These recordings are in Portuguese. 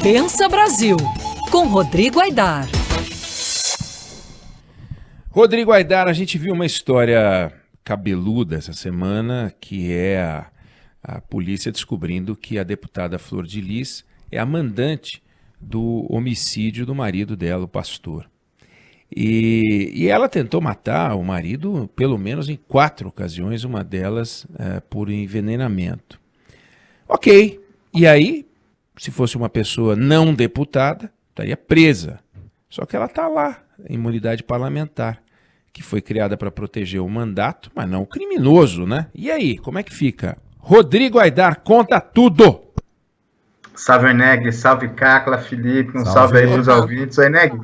Pensa Brasil, com Rodrigo Aidar. Rodrigo Aidar, a gente viu uma história cabeluda essa semana, que é a polícia descobrindo que a deputada Flor de Lis é a mandante do homicídio do marido dela, o pastor. E ela tentou matar o marido pelo menos em 4 ocasiões, uma delas por envenenamento. Ok, e aí, se fosse uma pessoa não deputada, estaria presa. Só que ela está lá, imunidade parlamentar, que foi criada para proteger o mandato, mas não o criminoso, né? E aí, como é que fica? Rodrigo Aidar, conta tudo! Salve, Eneg, salve, Cacla, Felipe, salve aí pros ouvintes. Eneg,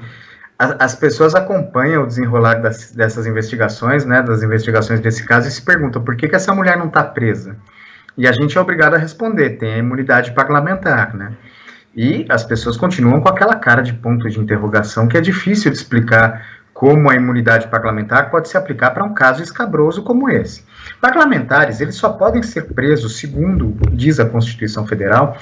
as pessoas acompanham o desenrolar dessas investigações, né, das investigações desse caso, e se perguntam por que essa mulher não está presa. E a gente é obrigado a responder, tem a imunidade parlamentar, né? E as pessoas continuam com aquela cara de ponto de interrogação que é difícil de explicar como a imunidade parlamentar pode se aplicar para um caso escabroso como esse. Parlamentares, eles só podem ser presos, segundo diz a Constituição Federal,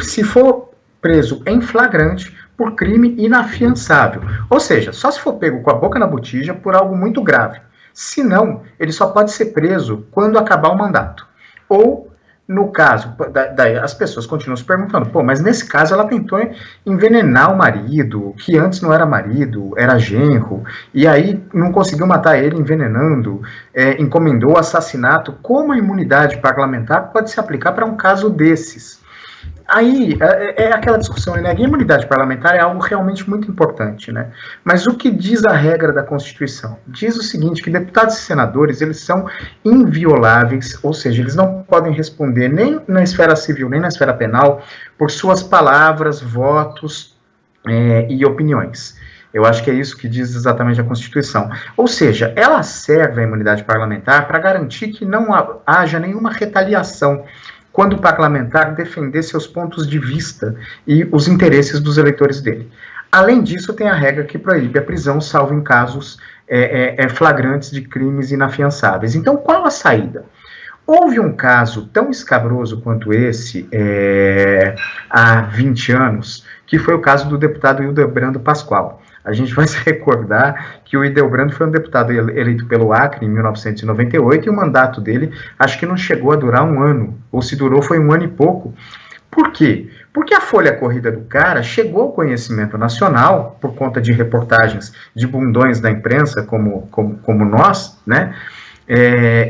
se for preso em flagrante por crime inafiançável. Ou seja, só se for pego com a boca na botija por algo muito grave. Se não, ele só pode ser preso quando acabar o mandato. Ou, no caso, daí as pessoas continuam se perguntando, mas nesse caso ela tentou envenenar o marido, que antes não era marido, era genro, e aí não conseguiu matar ele envenenando, encomendou o assassinato. Como a imunidade parlamentar pode se aplicar para um caso desses? Aí é aquela discussão, né? A imunidade parlamentar é algo realmente muito importante, né? Mas o que diz a regra da Constituição? Diz o seguinte, que deputados e senadores, eles são invioláveis, ou seja, eles não podem responder nem na esfera civil, nem na esfera penal, por suas palavras, votos e opiniões. Eu acho que é isso que diz exatamente a Constituição. Ou seja, ela serve a imunidade parlamentar para garantir que não haja nenhuma retaliação quando o parlamentar defender seus pontos de vista e os interesses dos eleitores dele. Além disso, tem a regra que proíbe a prisão, salvo em casos flagrantes de crimes inafiançáveis. Então, qual a saída? Houve um caso tão escabroso quanto esse há 20 anos, que foi o caso do deputado Hildebrando Pascoal. A gente vai se recordar que o Hildebrando foi um deputado eleito pelo Acre em 1998 e o mandato dele acho que não chegou a durar um ano, ou se durou foi um ano e pouco. Por quê? Porque a folha corrida do cara chegou ao conhecimento nacional, por conta de reportagens de bundões da imprensa como nós, né?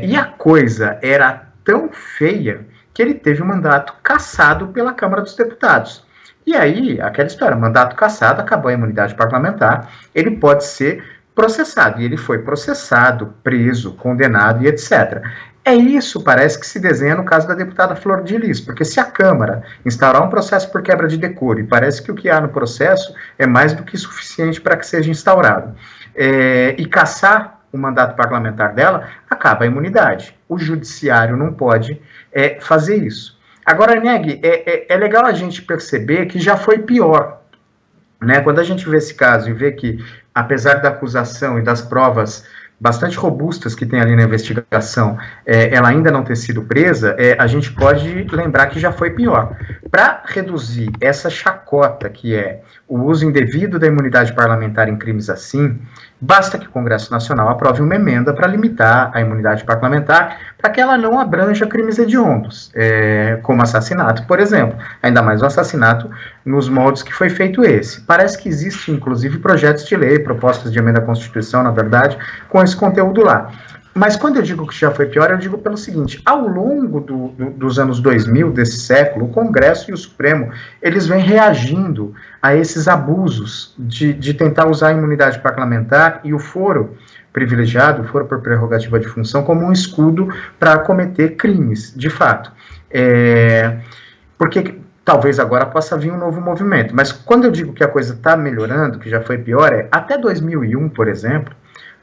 E a coisa era tão feia que ele teve o mandato cassado pela Câmara dos Deputados. E aí, aquela história, mandato cassado, acabou a imunidade parlamentar, ele pode ser processado. E ele foi processado, preso, condenado e etc. É isso, parece que se desenha no caso da deputada Flor de Lis, porque se a Câmara instaurar um processo por quebra de decoro, e parece que o que há no processo é mais do que suficiente para que seja instaurado, e cassar o mandato parlamentar dela, acaba a imunidade. O judiciário não pode fazer isso. Agora, Neg, é legal a gente perceber que já foi pior, né? Quando a gente vê esse caso e vê que, apesar da acusação e das provas bastante robustas que tem ali na investigação, ela ainda não ter sido presa, a gente pode lembrar que já foi pior. Para reduzir essa chacota que é o uso indevido da imunidade parlamentar em crimes assim, basta que o Congresso Nacional aprove uma emenda para limitar a imunidade parlamentar para que ela não abranja crimes hediondos, como assassinato, por exemplo. Ainda mais o assassinato nos moldes que foi feito esse. Parece que existe, inclusive, projetos de lei, propostas de emenda à Constituição, na verdade, com esse conteúdo lá. Mas quando eu digo que já foi pior, eu digo pelo seguinte: ao longo dos anos 2000, desse século, o Congresso e o Supremo, eles vêm reagindo a esses abusos de tentar usar a imunidade parlamentar e o foro privilegiado, o foro por prerrogativa de função, como um escudo para cometer crimes, de fato. Porque talvez agora possa vir um novo movimento, mas quando eu digo que a coisa está melhorando, que já foi pior, até 2001, por exemplo,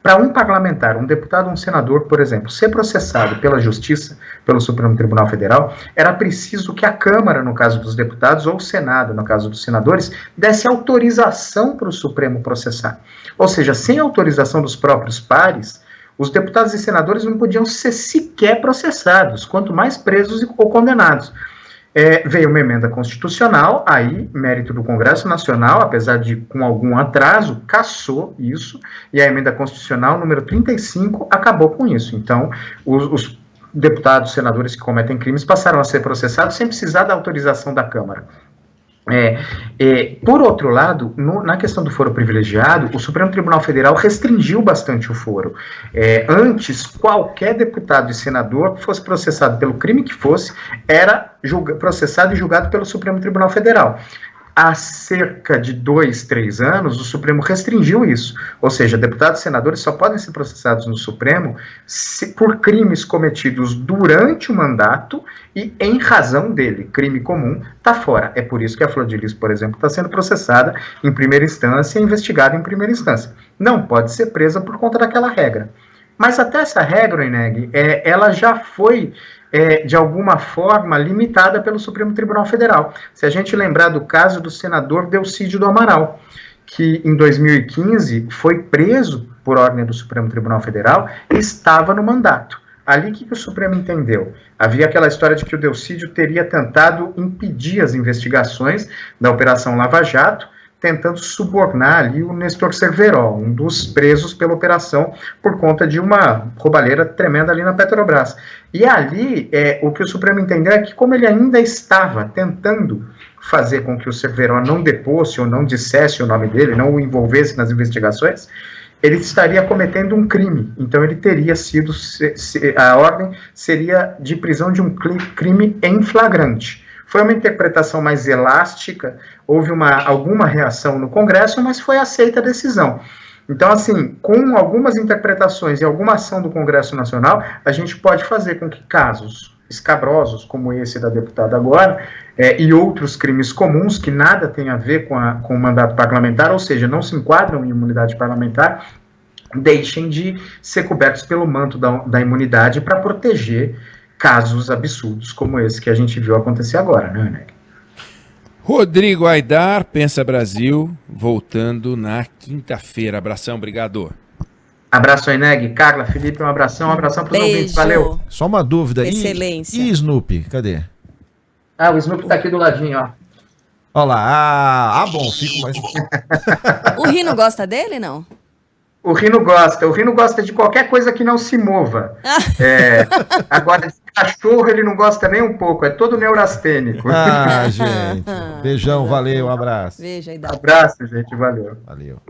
para um parlamentar, um deputado ou um senador, por exemplo, ser processado pela Justiça, pelo Supremo Tribunal Federal, era preciso que a Câmara, no caso dos deputados, ou o Senado, no caso dos senadores, desse autorização para o Supremo processar. Ou seja, sem autorização dos próprios pares, os deputados e senadores não podiam ser sequer processados, quanto mais presos ou condenados. Veio uma emenda constitucional, aí, mérito do Congresso Nacional, apesar de com algum atraso, cassou isso, e a emenda constitucional número 35 acabou com isso. Então, os deputados, senadores que cometem crimes passaram a ser processados sem precisar da autorização da Câmara. Por outro lado, na questão do foro privilegiado, o Supremo Tribunal Federal restringiu bastante o foro. Antes, qualquer deputado e senador que fosse processado pelo crime que fosse, era processado e julgado pelo Supremo Tribunal Federal. Há cerca de 2, 3 anos, o Supremo restringiu isso, ou seja, deputados e senadores só podem ser processados no Supremo por crimes cometidos durante o mandato e em razão dele. Crime comum está fora. É por isso que a Flor de Lis, por exemplo, está sendo processada em primeira instância e investigada em primeira instância. Não pode ser presa por conta daquela regra. Mas até essa regra, Ineg, ela já foi, de alguma forma, limitada pelo Supremo Tribunal Federal. Se a gente lembrar do caso do senador Delcídio do Amaral, que em 2015 foi preso por ordem do Supremo Tribunal Federal e estava no mandato. Ali, o que o Supremo entendeu? Havia aquela história de que o Delcídio teria tentado impedir as investigações da Operação Lava Jato, tentando subornar ali o Nestor Cerveró, um dos presos pela operação, por conta de uma roubalheira tremenda ali na Petrobras. E ali, o que o Supremo entendeu é que, como ele ainda estava tentando fazer com que o Cerveró não deposse ou não dissesse o nome dele, não o envolvesse nas investigações, ele estaria cometendo um crime. Então, ele teria sido, a ordem seria de prisão de um crime em flagrante. Foi uma interpretação mais elástica, houve alguma reação no Congresso, mas foi aceita a decisão. Então, assim, com algumas interpretações e alguma ação do Congresso Nacional, a gente pode fazer com que casos escabrosos, como esse da deputada agora, e outros crimes comuns, que nada tem a ver com o mandato parlamentar, ou seja, não se enquadram em imunidade parlamentar, deixem de ser cobertos pelo manto da imunidade para proteger casos absurdos como esse que a gente viu acontecer agora, né, Ineg? Rodrigo Aidar, Pensa Brasil, voltando na quinta-feira. Abração, obrigado. Abraço, Ineg. Carla, Felipe, um abração para os ouvintes. Valeu. Só uma dúvida. Excelência. E Snoopy, cadê? O Snoopy tá aqui do ladinho, ó. Olha lá. Bom, fico mais... O Rino gosta dele, não? O Rino gosta de qualquer coisa que não se mova. Agora, de cachorro ele não gosta nem um pouco, é todo neurastênico. Gente. Beijão, valeu, um abraço. Beijo aí, Abraço, gente, valeu. Valeu.